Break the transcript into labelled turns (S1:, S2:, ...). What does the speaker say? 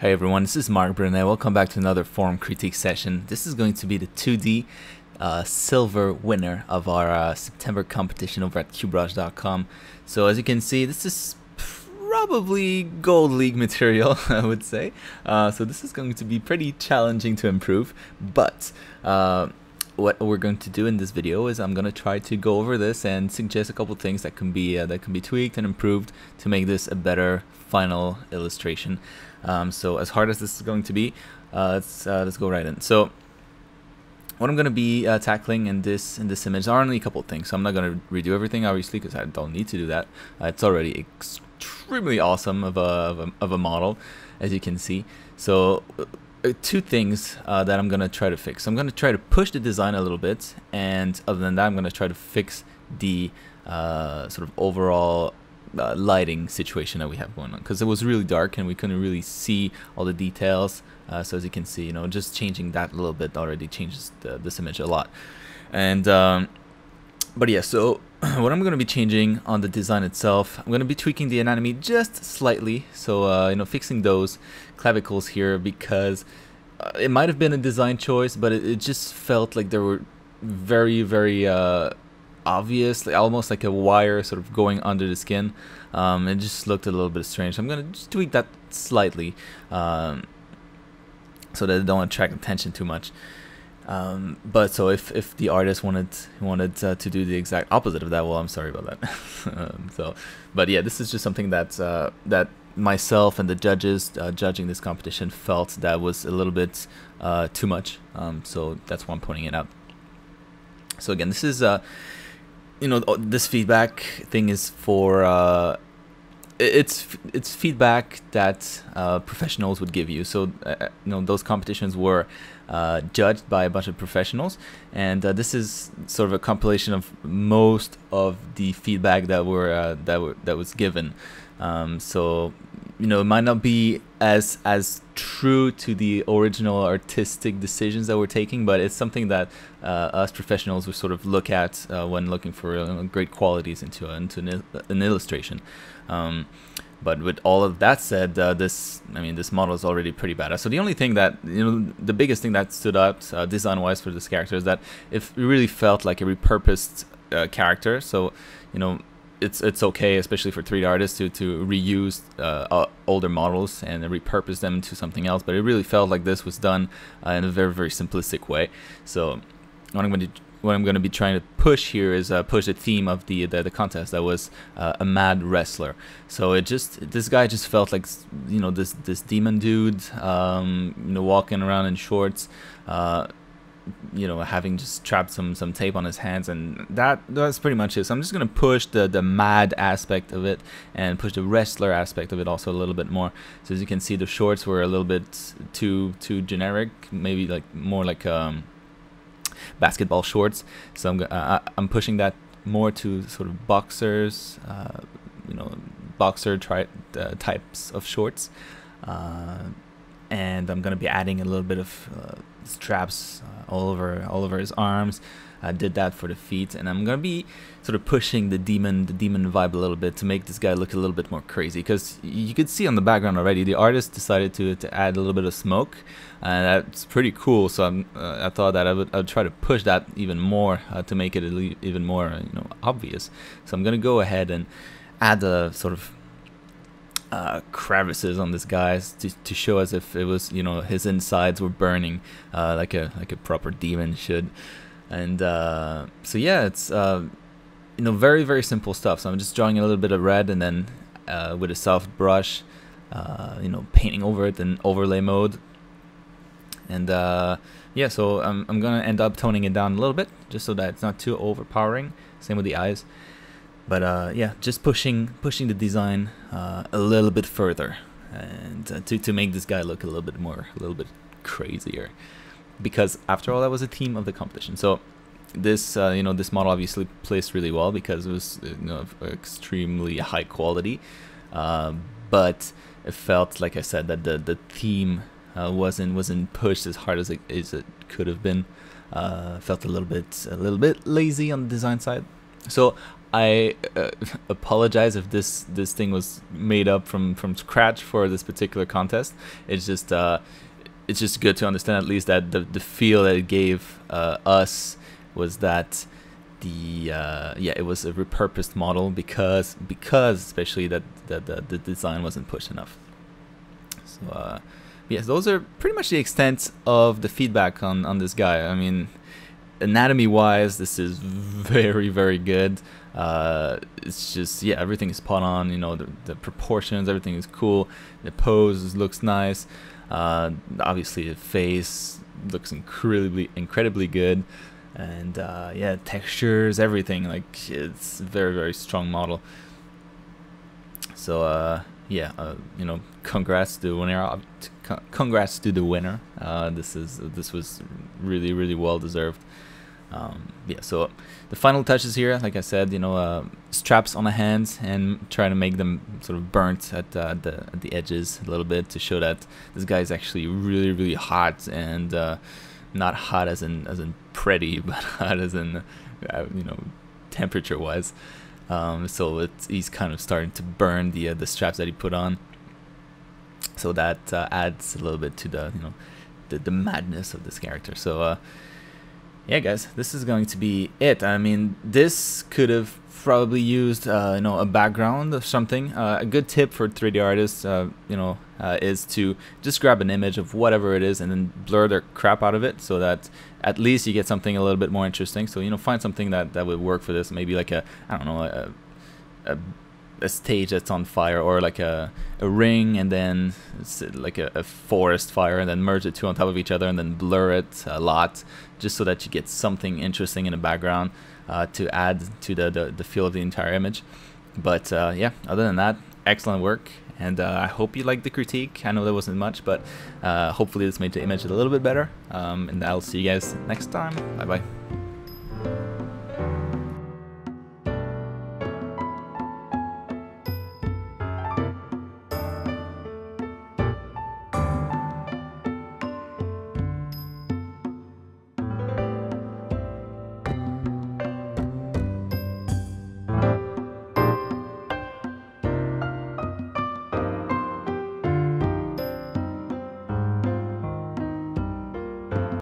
S1: Hey everyone, this is Marc Brunet. Welcome back to another form critique session. This is going to be the 2D silver winner of our September competition over at QBrush.com. So as you can see, this is probably Gold League material, I would say. So this is going to be pretty challenging to improve, but what we're going to do in this video is I'm going to try to go over this and suggest a couple things that can be tweaked and improved to make this a better final illustration. So as hard as this is going to be, let's go right in. So what I'm going to be tackling in this image are only a couple things. So I'm not going to redo everything, obviously, because I don't need to do that. It's already extremely awesome of a model, as you can see. So two things that I'm going to try to fix. I'm going to try to push the design a little bit, and other than that, I'm going to try to fix the sort of overall lighting situation that we have going on, because it was really dark and we couldn't really see all the details. So as you can see, just changing that a little bit already changes this image a lot. And but yeah, so what I'm going to be changing on the design itself, I'm going to be tweaking the anatomy just slightly. So fixing those clavicles here, because it might have been a design choice, but it just felt like there were very obvious, almost like a wire sort of going under the skin. It just looked a little bit strange. So I'm gonna just tweak that slightly, so that it don't attract attention too much. But so if the artist wanted to do the exact opposite of that, well, I'm sorry about that. But yeah, this is just something that that myself and the judges judging this competition felt that was a little bit too much. So that's why I'm pointing it out. So again, this is this feedback thing is for it's feedback that professionals would give you. So those competitions were judged by a bunch of professionals, and this is sort of a compilation of most of the feedback that was given. So it might not be as true to the original artistic decisions that we're taking, but it's something that us professionals would sort of look at when looking for great qualities into an illustration. But with all of that said, this model is already pretty badass. So the only thing that the biggest thing that stood out design-wise for this character is that it really felt like a repurposed character. So it's okay, especially for 3D artists, to reuse older models and repurpose them into something else. But it really felt like this was done in a very simplistic way. So what I'm going to be trying to push here is push the theme of the contest, that was a mad wrestler. So this guy just felt like this demon dude, walking around in shorts, having just strapped some tape on his hands, and that's pretty much it. So I'm just gonna push the mad aspect of it and push the wrestler aspect of it also a little bit more. So as you can see, the shorts were a little bit too generic, maybe more like basketball shorts. So I'm pushing that more to sort of boxers, boxer types of shorts. And I'm gonna be adding a little bit of straps all over his arms. I did that for the feet, and I'm gonna be sort of pushing the demon vibe a little bit to make this guy look a little bit more crazy, because you could see on the background already the artist decided to add a little bit of smoke, and that's pretty cool. So I thought that I would try to push that even more to make it even more obvious. So I'm gonna go ahead and add a sort of crevices on this guy to show as if it was his insides were burning like a proper demon should. And so yeah, it's very simple stuff. So I'm just drawing a little bit of red, and then with a soft brush painting over it in overlay mode. And yeah, so I'm gonna end up toning it down a little bit just so that it's not too overpowering. Same with the eyes. But yeah, just pushing the design a little bit further, and to make this guy look a little bit crazier, because after all, that was a theme of the competition. So this this model obviously placed really well because it was of extremely high quality, but it felt, like I said, that the theme wasn't pushed as hard as it could have been. Felt a little bit lazy on the design side. So I apologize if this thing was made up from scratch for this particular contest. It's just good to understand at least that the feel that it gave us was that it was a repurposed model because especially that the design wasn't pushed enough. So yes, those are pretty much the extent of the feedback on this guy. I mean, anatomy wise, this is very, very good. It's just, yeah, everything is spot on, you know, the proportions, everything is cool, the pose looks nice. Obviously the face looks incredibly good, and yeah, textures, everything, like, it's a very, very strong model. So yeah, you know, congrats to the winner. Congrats to the winner. This was really, really well deserved. Yeah, so the final touches here, like I said, you know, straps on the hands and try to make them sort of burnt at the edges a little bit to show that this guy is actually really, really hot, and not hot as in pretty, but hot as in you know, temperature wise. So he's kind of starting to burn the straps that he put on, so that adds a little bit to the, you know, the madness of this character. So yeah, guys, this is going to be it. I mean, this could have probably used you know, a background or something. A good tip for 3D artists, you know, is to just grab an image of whatever it is and then blur the crap out of it, so that at least you get something a little bit more interesting. So, you know, find something that would work for this. Maybe like I don't know, a stage that's on fire, or like a ring, and then like a forest fire, and then merge the two on top of each other and then blur it a lot, just so that you get something interesting in the background to add to the feel of the entire image. But yeah, other than that, excellent work, and I hope you liked the critique. I know there wasn't much, but hopefully this made the image a little bit better, and I'll see you guys next time. Bye bye.